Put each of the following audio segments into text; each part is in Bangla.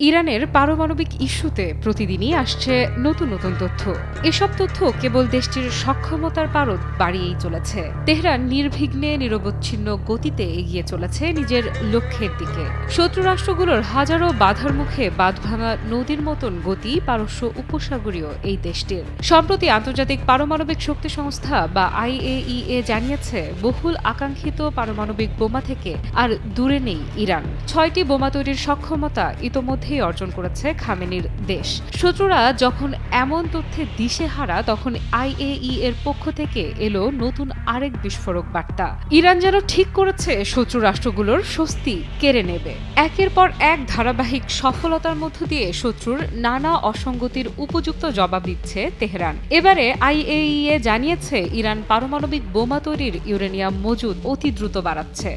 ইরানের পারমাণবিক ইস্যুতে প্রতিদিনই আসছে নতুন নতুন তথ্য। এসব তথ্য কেবল দেশটির সক্ষমতার পারদ বাড়িয়েই চলেছে। তেহরান নির্বিঘ্নে নিরবচ্ছিন্ন গতিতে এগিয়ে চলেছে নিজের লক্ষ্যের দিকে। শত্রু রাষ্ট্রগুলোর হাজারো বাধার মুখে বাঁধভাঙা নদীর মতন গতি পারস্য উপসাগরীয় এই দেশটির। সম্প্রতি আন্তর্জাতিক পারমাণবিক শক্তি সংস্থা বা IAEA জানিয়েছে, বহুল আকাঙ্ক্ষিত পারমাণবিক বোমা থেকে আর দূরে নেই ইরান। 6টি বোমা তৈরির সক্ষমতা ইতোমধ্যে অর্জন করেছে খামেনির দেশ। শত্রুরা যখন এমন তথ্যে দিশেহারা, তখন IAEA এর পক্ষ থেকে এলো নতুন আরেক বিস্ফোরক বার্তা। ইরান যেন ঠিক করেছে শত্রু রাষ্ট্রগুলোর স্বস্তি কেড়ে নেবে। একের পর এক ধারাবাহিক সফলতার মধ্য দিয়ে শত্রুর নানা অসঙ্গতির উপযুক্ত জবাব দিচ্ছে তেহরান। এবারে IAEA জানিয়েছে, ইরান পারমাণবিক বোমা তৈরির ইউরেনিয়াম মজুদ অতি দ্রুত বাড়াচ্ছে।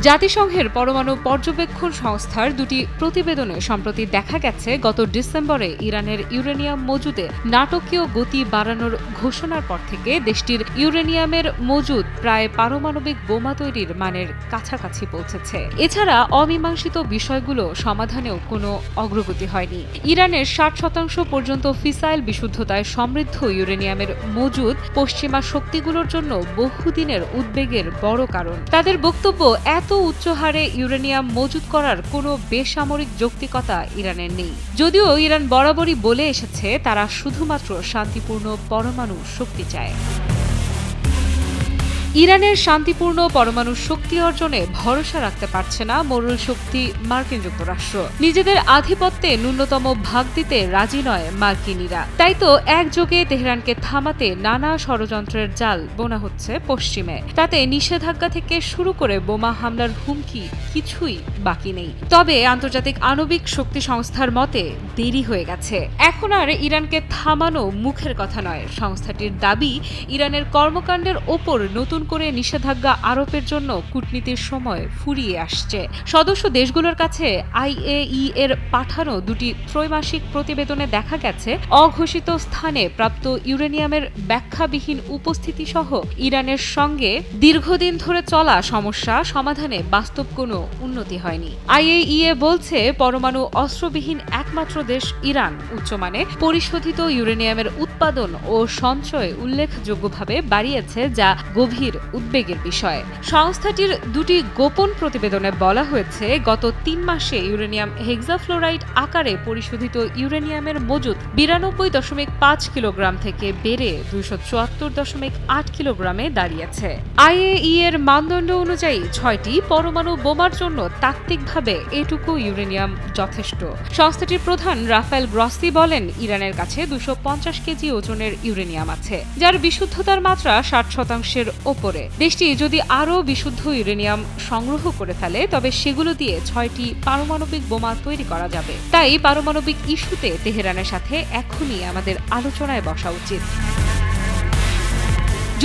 জাতিসংঘের পরমাণু পর্যবেক্ষণ সংস্থার দুটি প্রতিবেদনে সম্প্রতি দেখা গেছে, গত ডিসেম্বরে ইরানের ইউরেনিয়াম মজুদে নাটকীয় গতি বাড়ানোর ঘোষণার পর থেকে দেশটির ইউরেনিয়ামের মজুদ প্রায় পারমাণবিক বোমা তৈরির মানের কাছাকাছি পৌঁছেছে। এছাড়া অমীমাংসিত বিষয়গুলো সমাধানেও কোনো অগ্রগতি হয়নি। ইরানের 60% পর্যন্ত ফিসাইল বিশুদ্ধতায় সমৃদ্ধ ইউরেনিয়ামের মজুদ পশ্চিমা শক্তিগুলোর জন্য বহুদিনের উদ্বেগের বড় কারণ। তাদের বক্তব্য, এত উচ্চ হারে ইউরেনিয়াম মজুদ করার কোনো বেসামরিক যৌক্তিকতা ইরানের নেই। যদিও ইরান বরাবরই বলে এসেছে, তারা শুধুমাত্র শান্তিপূর্ণ পরমাণু শক্তি চায়। ইরানের শান্তিপূর্ণ পরমাণু শক্তি অর্জনে ভরসা রাখতে পারছে না মোড়ল শক্তি মার্কিন যুক্তরাষ্ট্র। নিজেদের আধিপত্যে ন্যূনতম ভাগ দিতে রাজি নয় মার্কিনিরা। তাই তো একযোগে তেহরানকে থামাতে নানা ষড়যন্ত্রের জাল বোনা হচ্ছে পশ্চিমে। তাতে নিষেধাজ্ঞা থেকে শুরু করে বোমা হামলার হুমকি কিছুই বাকি নেই। তবে আন্তর্জাতিক আণবিক শক্তি সংস্থার মতে দেরি হয়ে গেছে। এখন আর ইরানকে থামানো মুখের কথা নয়। সংস্থাটির দাবি, ইরানের কর্মকাণ্ডের ওপর নতুন করে নিষেধাজ্ঞা আরোপের জন্য কূটনীতির সময় ফুরিয়ে আসছে। সদস্য দেশগুলোর কাছে IAEA এর পাঠানো দুটি ত্রৈমাসিক প্রতিবেদনে দেখা গেছে, অঘোষিত স্থানে প্রাপ্ত ইউরেনিয়ামের ব্যাখ্যাবিহীন উপস্থিতি সহ ইরানের সঙ্গে দীর্ঘদিন ধরে চলা সমস্যা সমাধানে বাস্তব কোনো উন্নতি হয়নি। IAEA বলছে, পরমাণু অস্ত্রবিহীন একমাত্র দেশ ইরান উচ্চমানে পরিশোধিত ইউরেনিয়ামের উৎপাদন ও সঞ্চয় উল্লেখযোগ্যভাবে বাড়িয়েছে, যা গভীর উদ্বেগের বিষয়। সংস্থাটির দুটি গোপন প্রতিবেদনে বলা হয়েছে, গত 3 মাসে ইউরেনিয়াম হেক্সাফ্লোরাইড আকারে পরিশোধিত ইউরেনিয়ামের মজুদ 92.5 কিলোগ্রাম থেকে বেড়ে 274.8 কিলোগ্রামে দাঁড়িয়েছে। IAEA এর মানদণ্ড অনুযায়ী 6টি পরমাণু বোমার জন্য তাত্ত্বিকভাবে এটুকু ইউরেনিয়াম যথেষ্ট। সংস্থাটির প্রধান রাফায়েল গ্রসি বলেন, ইরানের কাছে 250 কেজি ওজনের ইউরেনিয়াম আছে, যার বিশুদ্ধতার মাত্রা 60%-এর ওপরে। দেশটি যদি আরও বিশুদ্ধ ইউরেনিয়াম সংগ্রহ করে ফেলে, তবে সেগুলো দিয়ে 6টি পারমাণবিক বোমা তৈরি করা যাবে। তাই পারমাণবিক ইস্যুতে তেহরানের সাথে এখনই আমাদের আলোচনায় বসা উচিত।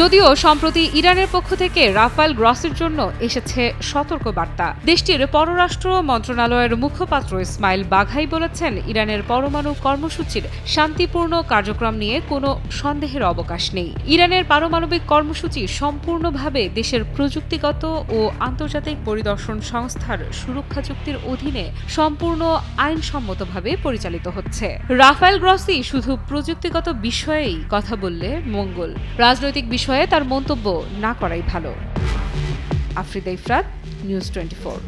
যদিও সম্প্রতি ইরানের পক্ষ থেকে রাফায়েল গ্রসির জন্য এসেছে সতর্ক বার্তা। দেশটির পররাষ্ট্র মন্ত্রণালয়ের মুখপাত্র ইসমাইল বাঘাই বলেছেন, ইরানের পরমাণু কর্মসূচির শান্তিপূর্ণ কার্যক্রম নিয়ে কোনো সন্দেহের অবকাশ নেই। ইরানের পারমাণবিক কর্মসূচি সম্পূর্ণভাবে দেশের প্রযুক্তিগত ও আন্তর্জাতিক পরিদর্শন সংস্থার সুরক্ষা চুক্তির অধীনে সম্পূর্ণ আইনসম্মতভাবে পরিচালিত হচ্ছে। রাফায়েল গ্রসি শুধু প্রযুক্তিগত বিষয়েই কথা বললে মঙ্গল, রাজনৈতিক বিষয়ে তার মন্তব্য না করাই ভালো। আফ্রিদা ইফরাত, নিউজ 24।